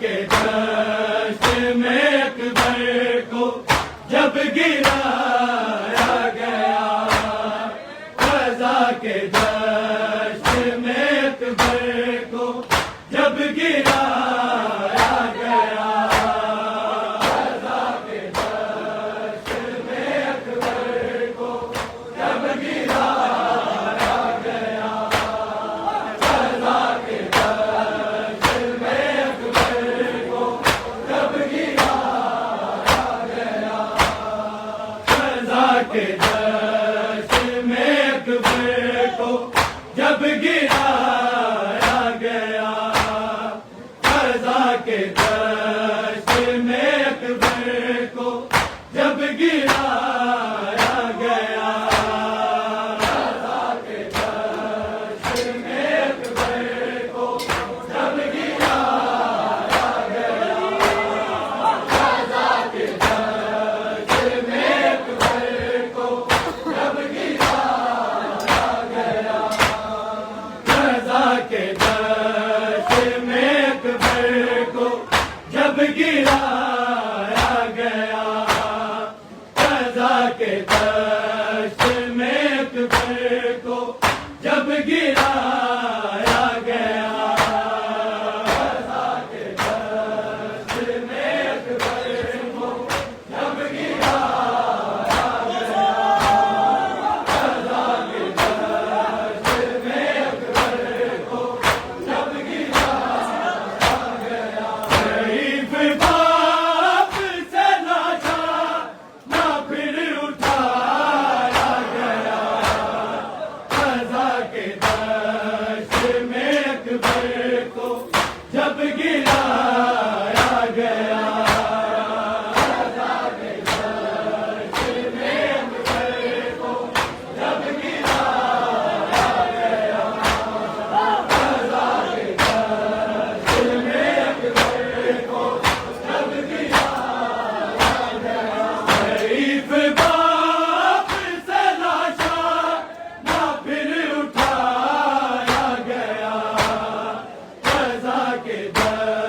के दश्त में अकबर को जब गिराया गया, क़ज़ा के दश्त में अकबर को जब गिराया गया, क़ज़ा के दश्त में अकबर को जब गिराया गया, क़ज़ा के दश्त में अकबर को जब गिराया गया, क़ज़ा के दश्त में अकबर को जब गिराया गया, क़ज़ा के दश्त में अकबर को जब गिराया गया, क़ज़ा के दश्त में अकबर को जब गिराया गया, क़ज़ा के दश्त में अकबर को जब गिराया गया, क़ज़ा के दश्त में अकबर को जब गिराया गया, क़ज़ा के दश्त में अकबर को जब गिराया गया, क़ज़ा के दश्त में अकबर को जब गिराया गया, क़ज़ा के दश्त में अकबर को जब गिराया गया, शरीफ बाप से लाचा ना फिर उठाया गया, क़ज़ा के दश्त में अकबर को जब गिराया गया, क़ज़ा के दश्त में अकबर को जब गिराया गया, क़ज़ा के दश्त में अकबर को जब गिराया गया, शरीफ बाप से लाशा ना फिर उठाया गया, क़ज़ा के दश्त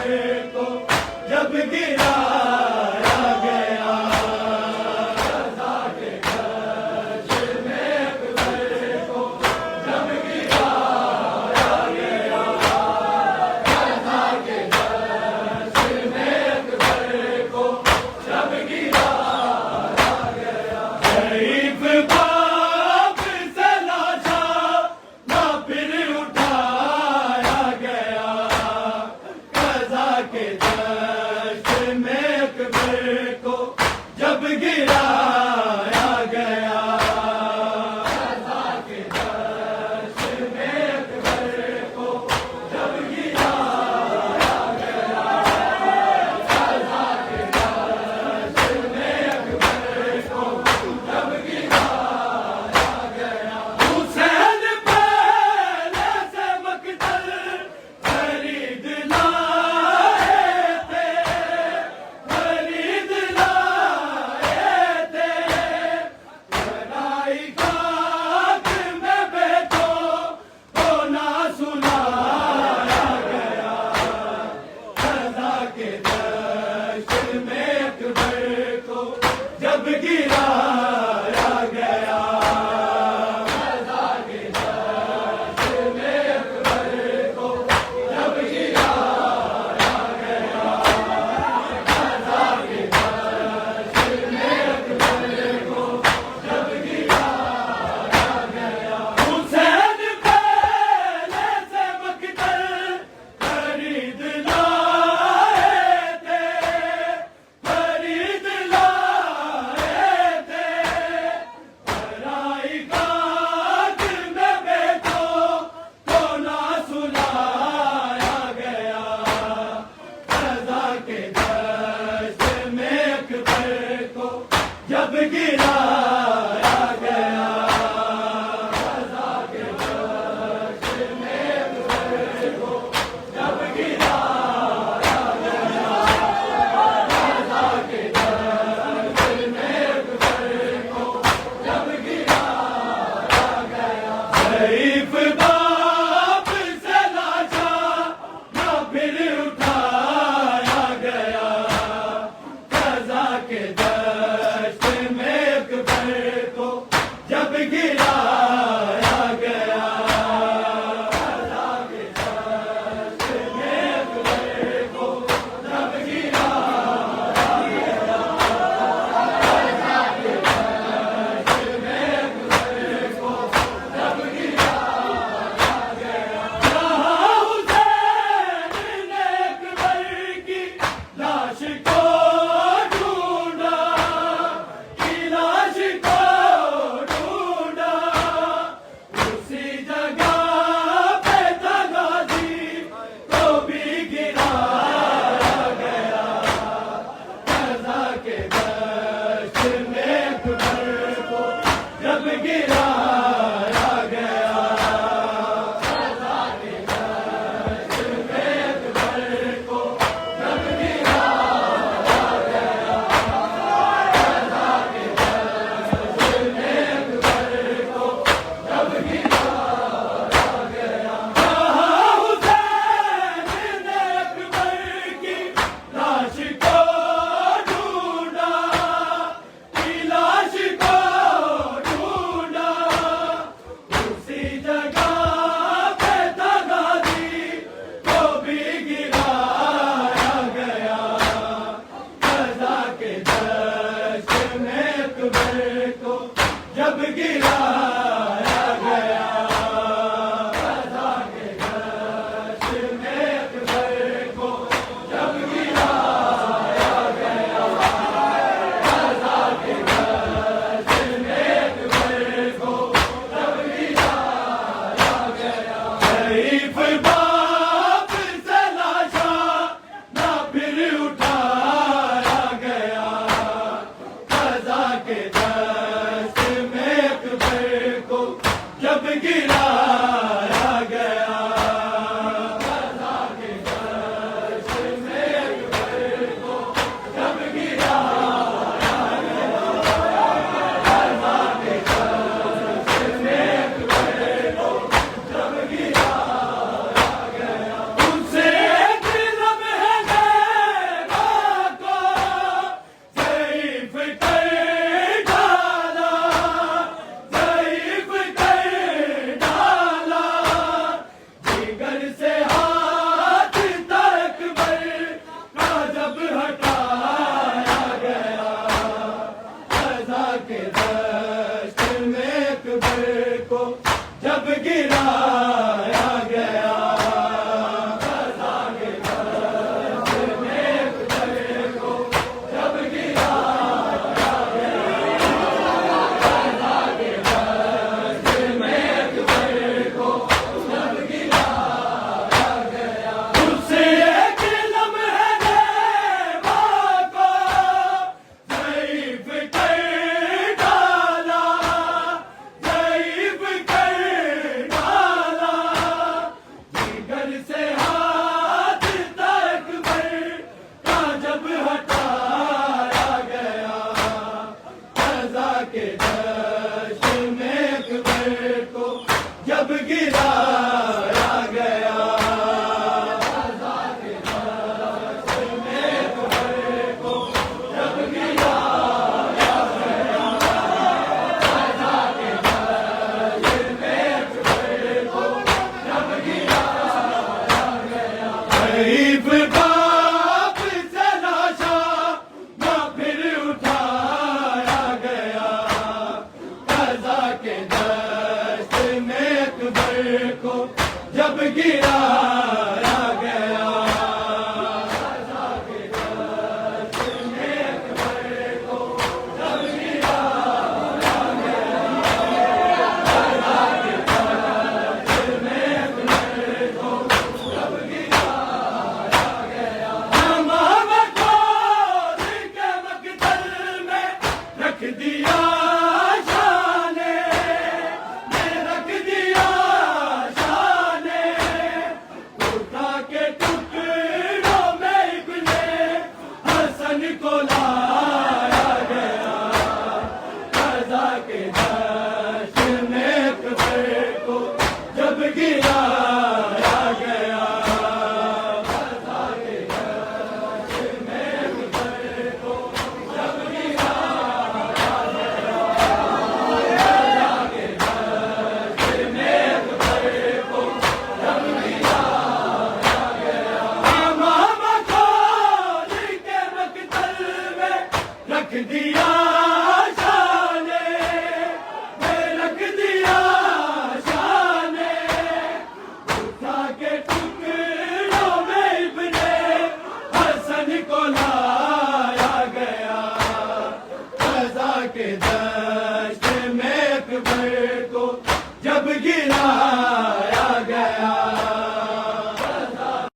को जब गिराया गया, रज़ा के जश्न में अकबर को जब गिराया गया, रज़ा के जश्न में अकबर को जब गिराया गया। शरीफ बाप से लाशा ना फिर उठाया गया, रज़ा के जश्न में अकबर को जब गिराया गया, रज़ा के जश्न में अकबर को जब गिराया गया, रज़ा के जश्न में अकबर को जब गिराया गया। हुसैन पहले से मकतल खरीद लाए थे, खरीद लाए थे। लड़ाई खाक में बैठो तो ना सुनाया गया, रज़ा के जश्न में अकबर को जब गिराया गया, रज़ा के जश्न में अकबर को जब गिराया गया, रज़ा के जश्न में अकबर को जब गिराया गया। हुसैन पहले से मकतल खरीद लाए थे, खरीद लाए थे। लड़ाई खाक में बैठो तो ना सुनाया गया, रज़ा के